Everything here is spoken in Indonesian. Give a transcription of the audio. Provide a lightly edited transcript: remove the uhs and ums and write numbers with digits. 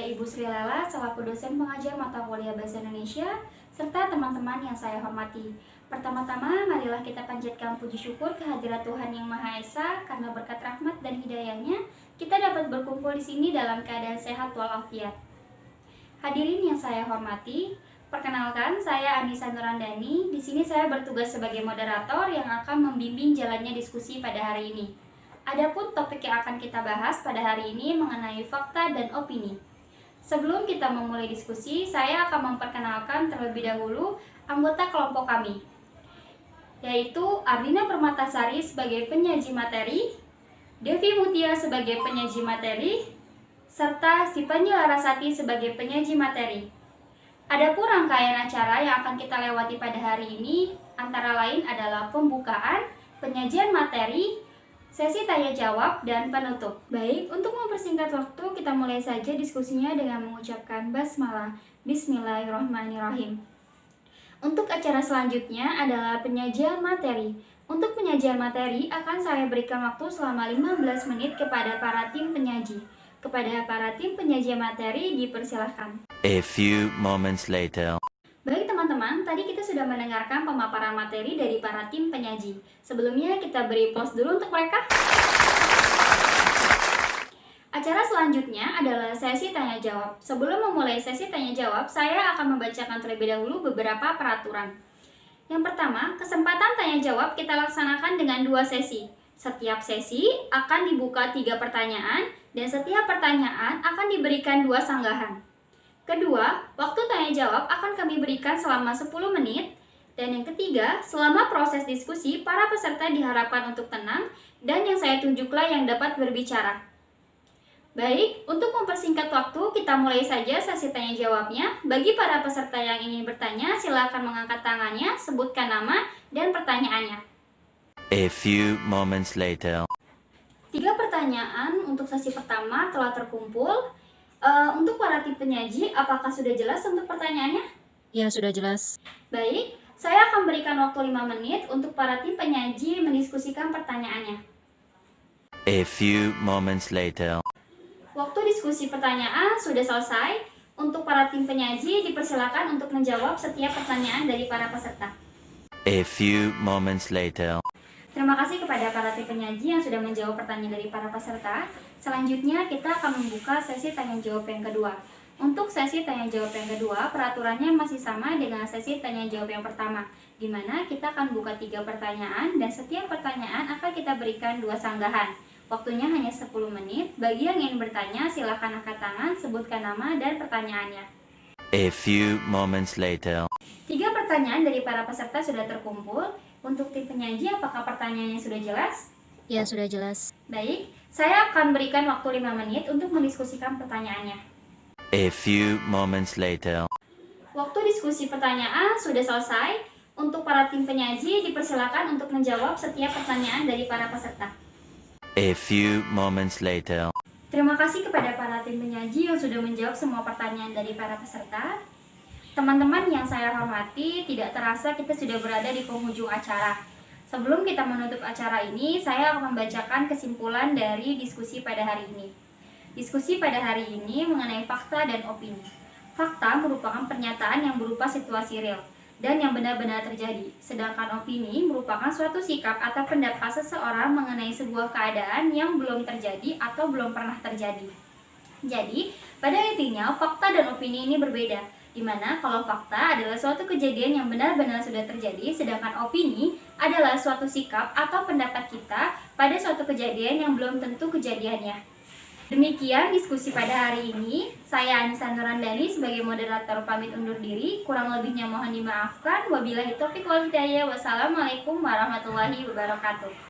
Ibu Sri Lela selaku dosen pengajar mata kuliah Bahasa Indonesia, serta teman-teman yang saya hormati. Pertama-tama, marilah kita panjatkan puji syukur kehadirat Tuhan Yang Maha Esa, karena berkat rahmat dan hidayahnya, kita dapat berkumpul di sini dalam keadaan sehat walafiat. Hadirin yang saya hormati, perkenalkan saya Anissa Nurandani. Di sini saya bertugas sebagai moderator yang akan membimbing jalannya diskusi pada hari ini. Adapun topik yang akan kita bahas pada hari ini mengenai fakta dan opini. Sebelum kita memulai diskusi, saya akan memperkenalkan terlebih dahulu anggota kelompok kami, yaitu Ardina Permatasari sebagai penyaji materi, Devi Mutia sebagai penyaji materi, serta Sipani Larasati sebagai penyaji materi. Adapun rangkaian acara yang akan kita lewati pada hari ini antara lain adalah pembukaan, penyajian materi, sesi tanya jawab, dan penutup. Baik, untuk mempersingkat waktu, kita mulai saja diskusinya dengan mengucapkan basmalah. Bismillahirrahmanirrahim. Untuk acara selanjutnya adalah penyajian materi. Untuk penyajian materi akan saya berikan waktu selama 15 menit kepada para tim penyaji. Kepada para tim penyaji materi dipersilahkan. A few moments later. Baik teman-teman, tadi kita sudah mendengarkan pemaparan materi dari para tim penyaji. Sebelumnya kita beri pause dulu untuk mereka. Acara selanjutnya adalah sesi tanya jawab. Sebelum memulai sesi tanya jawab, saya akan membacakan terlebih dahulu beberapa peraturan. Yang pertama, kesempatan tanya jawab kita laksanakan dengan 2 sesi. Setiap sesi akan dibuka 3 pertanyaan dan setiap pertanyaan akan diberikan 2 sanggahan. Kedua, waktu tanya jawab akan kami berikan selama 10 menit. Dan yang ketiga, selama proses diskusi, para peserta diharapkan untuk tenang dan yang saya tunjuklah yang dapat berbicara. Baik, untuk mempersingkat waktu, kita mulai saja sesi tanya jawabnya. Bagi para peserta yang ingin bertanya, silakan mengangkat tangannya, sebutkan nama dan pertanyaannya. A few moments later. 3 pertanyaan untuk sesi pertama telah terkumpul. Untuk para tim penyaji, apakah sudah jelas untuk pertanyaannya? Ya, sudah jelas. Baik, saya akan berikan waktu 5 menit untuk para tim penyaji mendiskusikan pertanyaannya. A few moments later. Waktu diskusi pertanyaan sudah selesai. Untuk para tim penyaji dipersilakan untuk menjawab setiap pertanyaan dari para peserta. A few moments later. Terima kasih kepada para tim penyaji yang sudah menjawab pertanyaan dari para peserta. Selanjutnya kita akan membuka sesi tanya jawab yang kedua. Untuk sesi tanya jawab yang kedua, peraturannya masih sama dengan sesi tanya jawab yang pertama, di mana kita akan buka 3 pertanyaan dan setiap pertanyaan akan kita berikan 2 sanggahan. Waktunya hanya 10 menit. Bagi yang ingin bertanya, silakan angkat tangan, sebutkan nama dan pertanyaannya. A few moments later. 3 pertanyaan dari para peserta sudah terkumpul. Untuk tim penyaji, apakah pertanyaannya sudah jelas? Ya, sudah jelas. Baik, saya akan berikan waktu 5 menit untuk mendiskusikan pertanyaannya. A few moments later. Waktu diskusi pertanyaan sudah selesai. Untuk para tim penyaji dipersilakan untuk menjawab setiap pertanyaan dari para peserta. A few moments later. Terima kasih kepada para tim penyaji yang sudah menjawab semua pertanyaan dari para peserta. Teman-teman yang saya hormati, tidak terasa kita sudah berada di penghujung acara. Sebelum kita menutup acara ini, saya akan membacakan kesimpulan dari diskusi pada hari ini. Diskusi pada hari ini mengenai fakta dan opini. Fakta merupakan pernyataan yang berupa situasi real dan yang benar-benar terjadi. Sedangkan opini merupakan suatu sikap atau pendapat seseorang mengenai sebuah keadaan yang belum terjadi atau belum pernah terjadi. Jadi, pada intinya fakta dan opini ini berbeda. Dimana kalau fakta adalah suatu kejadian yang benar-benar sudah terjadi, sedangkan opini adalah suatu sikap atau pendapat kita pada suatu kejadian yang belum tentu kejadiannya. Demikian diskusi pada hari ini. Saya Anissa Nurandani sebagai moderator pamit undur diri. Kurang lebihnya mohon dimaafkan. Wabillahi taufiq wal hidayah. Wassalamualaikum warahmatullahi wabarakatuh.